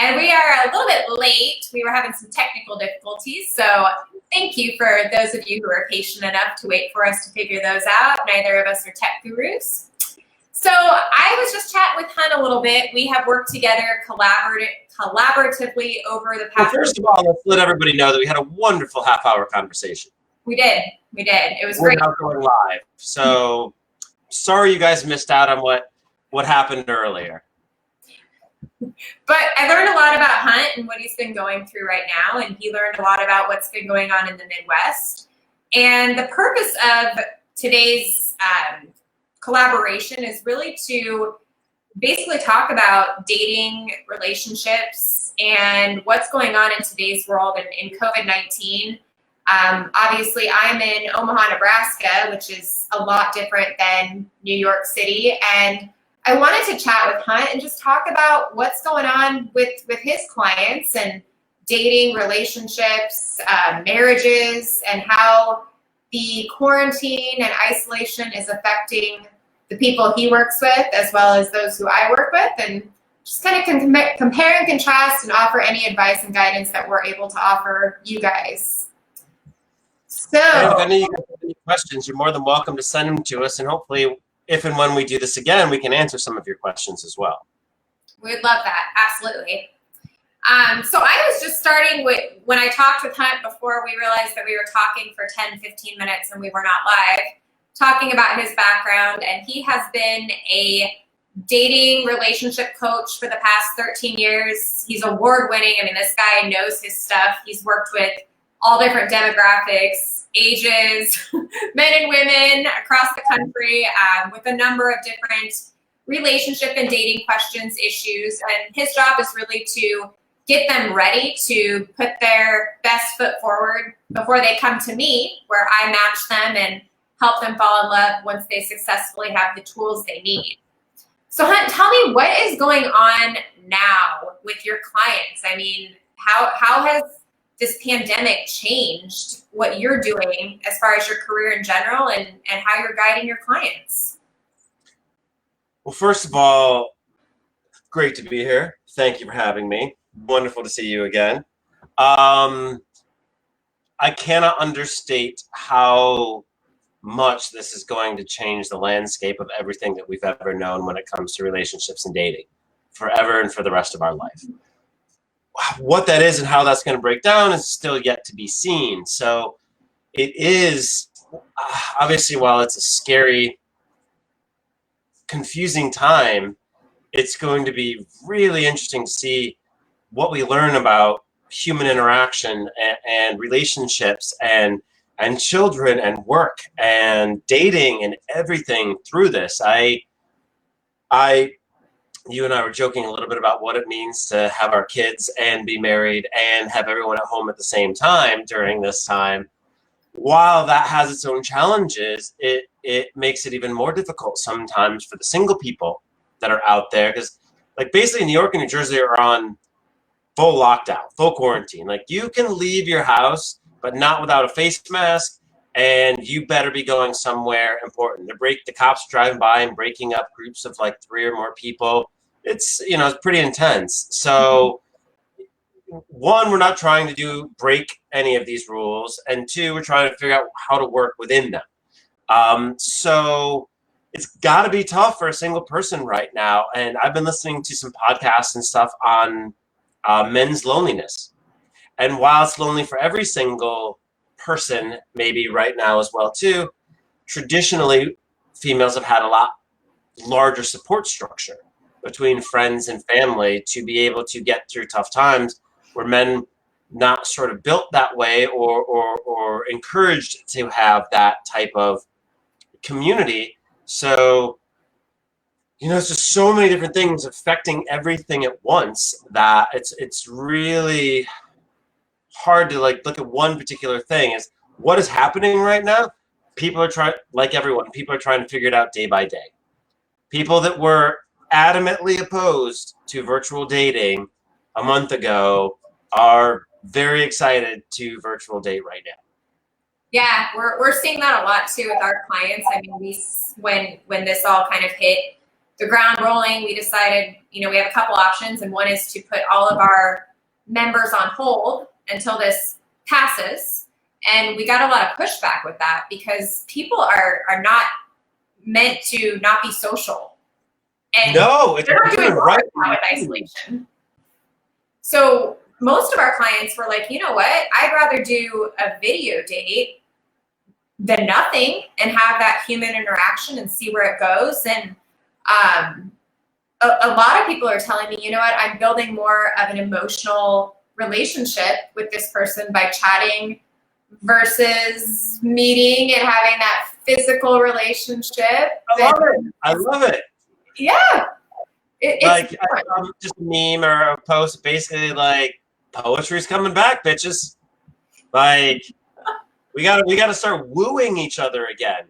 And we are a little bit late. We were having some technical difficulties, so thank you for those of you who are patient enough to wait for us to figure those out. Neither of us are tech gurus. So I was just chatting with Hunt a little bit. We have worked together collaboratively over the past. Well, first of all, let's let everybody know that we had a wonderful half-hour conversation. We did. It was We're great. now going live. So sorry you guys missed out on what happened earlier. But I learned a lot about Hunt and what he's been going through right now, and he learned a lot about what's been going on in the Midwest. And the purpose of today's collaboration is really to basically talk about dating, relationships, and what's going on in today's world in COVID-19. Obviously, I'm in Omaha, Nebraska, which is a lot different than New York City, and I wanted to chat with Hunt and just talk about what's going on with his clients and dating, relationships, marriages, and how the quarantine and isolation is affecting the people he works with as well as those who I work with, and just kind of compare and contrast and offer any advice and guidance that we're able to offer you guys. So, and if any of you have any questions, you're more than welcome to send them to us, and hopefully if and when we do this again, we can answer some of your questions as well. We'd love that. Absolutely. So I was just starting with, when I talked with Hunt before we realized that we were talking for 10, 15 minutes and we were not live, talking about his background, and he has been a dating relationship coach for the past 13 years. He's award-winning. I mean, this guy knows his stuff. He's worked with all different demographics, ages, men and women across the country, with a number of different relationship and dating questions, issues. And his job is really to get them ready to put their best foot forward before they come to me, where I match them and help them fall in love once they successfully have the tools they need. So Hunt, tell me, what is going on now with your clients? I mean, how has this pandemic changed what you're doing as far as your career in general and how you're guiding your clients? Well, first of all, great to be here. Thank you for having me. Wonderful to see you again. I cannot understate how much this is going to change the landscape of everything that we've ever known when it comes to relationships and dating, forever and for the rest of our life. What that is and how that's going to break down is still yet to be seen. So it is, obviously, while it's a scary, confusing time, it's going to be really interesting to see what we learn about human interaction and relationships and children and work and dating and everything through this. You and I were joking a little bit about what it means to have our kids and be married and have everyone at home at the same time during this time. While that has its own challenges, it makes it even more difficult sometimes for the single people that are out there, because like basically New York and New Jersey are on full lockdown, full quarantine. Like, you can leave your house, but not without a face mask, and you better be going somewhere important. The cops driving by and breaking up groups of like 3 or more people. It's, it's pretty intense. So one, we're not trying to break any of these rules, and two, we're trying to figure out how to work within them. So it's got to be tough for a single person right now. And I've been listening to some podcasts and stuff on men's loneliness. And while it's lonely for every single person, maybe right now as well too, traditionally females have had a lot larger support structure between friends and family to be able to get through tough times, where men not sort of built that way or encouraged to have that type of community. So, it's just so many different things affecting everything at once that it's really hard to look at one particular thing. Is what is happening right now. People are trying, like everyone, people are trying to figure it out day by day. People that were adamantly opposed to virtual dating a month ago are very excited to virtual date right now. Yeah, we're seeing that a lot too with our clients. I mean, when this all kind of hit, the ground rolling, we decided, we have a couple options, and one is to put all of our members on hold until this passes. And we got a lot of pushback with that because people are not meant to not be social. And no, it's they're not doing right now in isolation. So most of our clients were like, you know what? I'd rather do a video date than nothing and have that human interaction and see where it goes. And a lot of people are telling me, you know what? I'm building more of an emotional relationship with this person by chatting versus meeting and having that physical relationship. I love it. Yeah. It's just a meme or a post, basically like, poetry's coming back, bitches. Like, we gotta start wooing each other again.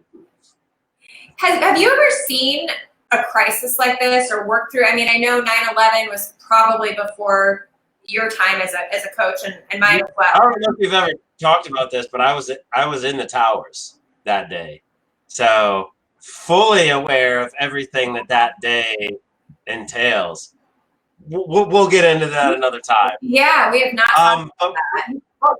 Have you ever seen a crisis like this or worked through? I mean, I know 9/11 was probably before your time as a coach and mine as well. I don't know if you've ever talked about this, but I was in the towers that day, so fully aware of everything that day entails. We'll get into that another time. Yeah, we have not talked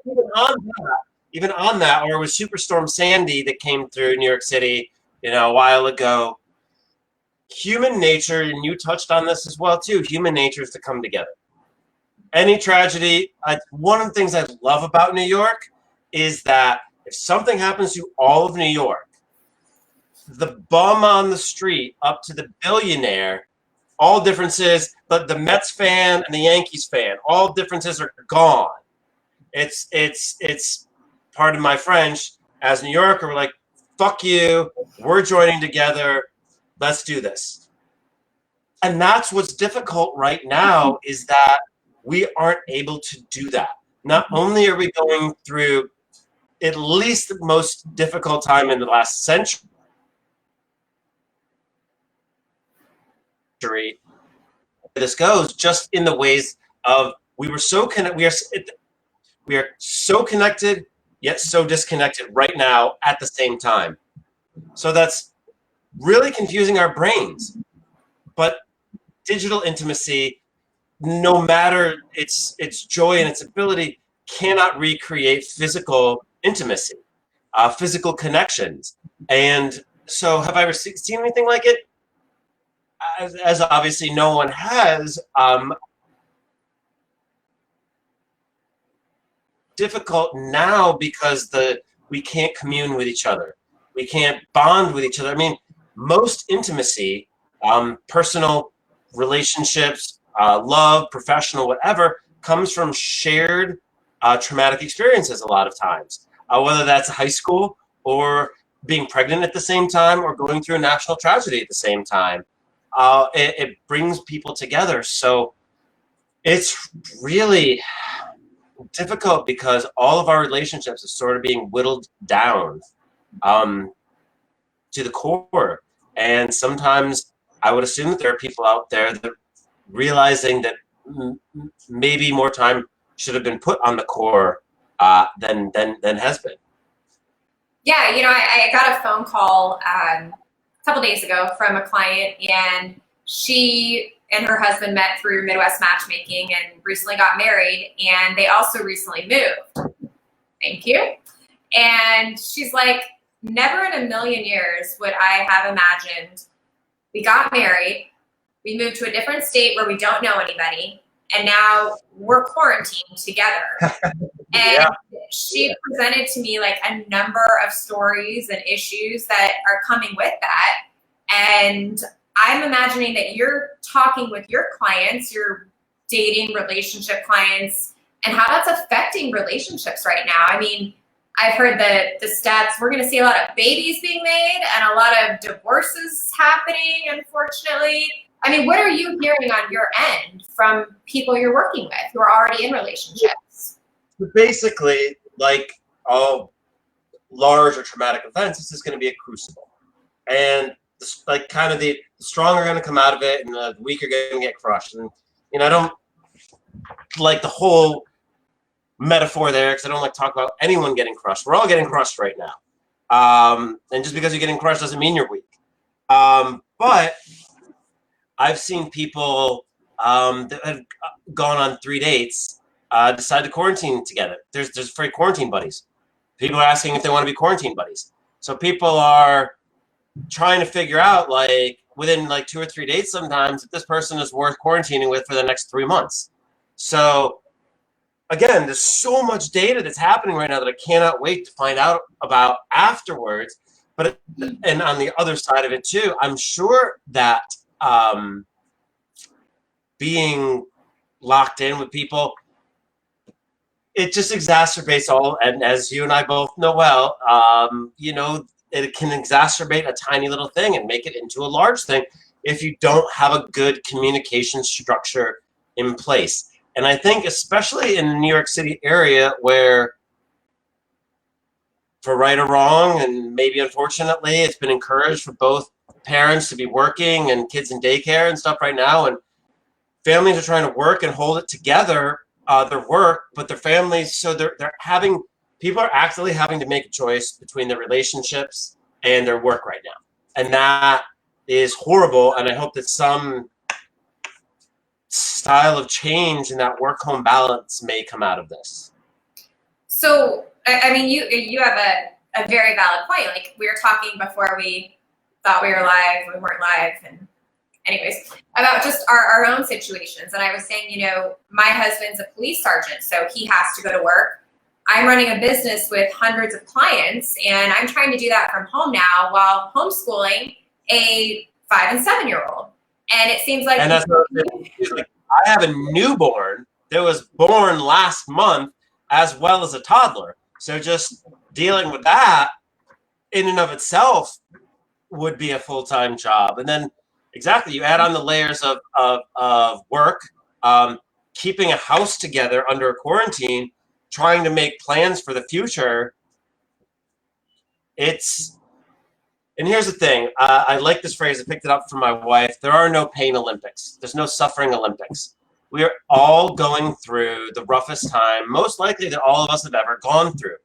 about that. Even on that, or it was Superstorm Sandy that came through New York City, a while ago. Human nature, and you touched on this as well too. Human nature is to come together. Any tragedy, one of the things I love about New York is that if something happens to all of New York, the bum on the street up to the billionaire, all differences, but the Mets fan and the Yankees fan, all differences are gone. It's part of my French as New Yorker. We're like, fuck you. We're joining together. Let's do this. And that's what's difficult right now is that we aren't able to do that. Not only are we going through at least the most difficult time in the last century, this goes just in the ways of we are so connected yet so disconnected right now at the same time. So that's really confusing our brains. But digital intimacy, no matter its joy and its ability, cannot recreate physical intimacy, physical connections. And so have I ever seen anything like it? As obviously no one has. Difficult now because we can't commune with each other. We can't bond with each other. I mean, most intimacy, personal relationships, love, professional, whatever, comes from shared traumatic experiences a lot of times, whether that's high school or being pregnant at the same time or going through a national tragedy at the same time. It brings people together. So it's really difficult because all of our relationships are sort of being whittled down to the core. And sometimes I would assume that there are people out there that realizing that maybe more time should have been put on the core than has been. Yeah, I got a phone call a couple days ago from a client, and she and her husband met through Midwest Matchmaking and recently got married, and they also recently moved. Thank you. And she's like, never in a million years would I have imagined we got married, we moved to a different state where we don't know anybody, and now we're quarantined together. And she presented to me like a number of stories and issues that are coming with that. And I'm imagining that you're talking with your clients, your dating relationship clients, and how that's affecting relationships right now. I mean, I've heard the stats, we're going to see a lot of babies being made and a lot of divorces happening, unfortunately. I mean, what are you hearing on your end from people you're working with who are already in relationships? Basically, like all large or traumatic events, this is going to be a crucible. And like kind of the strong are going to come out of it and the weak are going to get crushed. And, I don't like the whole metaphor there because I don't like to talk about anyone getting crushed. We're all getting crushed right now. And just because you're getting crushed doesn't mean you're weak. But I've seen people that have gone on 3 dates decide to quarantine together. There's free quarantine buddies. People are asking if they want to be quarantine buddies. So people are trying to figure out, like, within like 2 or 3 dates sometimes, if this person is worth quarantining with for the next 3 months. So again, there's so much data that's happening right now that I cannot wait to find out about afterwards. But and on the other side of it too, I'm sure that being locked in with people, it just exacerbates all. And as you and I both know well, it can exacerbate a tiny little thing and make it into a large thing if you don't have a good communication structure in place. And I think especially in the New York City area, where for right or wrong, and maybe unfortunately, it's been encouraged for both parents to be working and kids in daycare and stuff right now, and families are trying to work and hold it together, their work, but their families, so people are actually having to make a choice between their relationships and their work right now. And that is horrible, and I hope that some style of change in that work-home balance may come out of this. So, I mean, you have a very valid point. Like, we were talking before we thought we were live, we weren't live, and anyways, about just our own situations. And I was saying, my husband's a police sergeant, so he has to go to work. I'm running a business with hundreds of clients, and I'm trying to do that from home now while homeschooling a 5 and 7-year-old. And it seems like, and that's like, I have a newborn that was born last month as well as a toddler. So just dealing with that in and of itself would be a full-time job. And then exactly, you add on the layers of work, keeping a house together under a quarantine, trying to make plans for the future. And here's the thing. I like this phrase. I picked it up from my wife. There are no pain Olympics. There's no suffering Olympics. We are all going through the roughest time, most likely that all of us have ever gone through.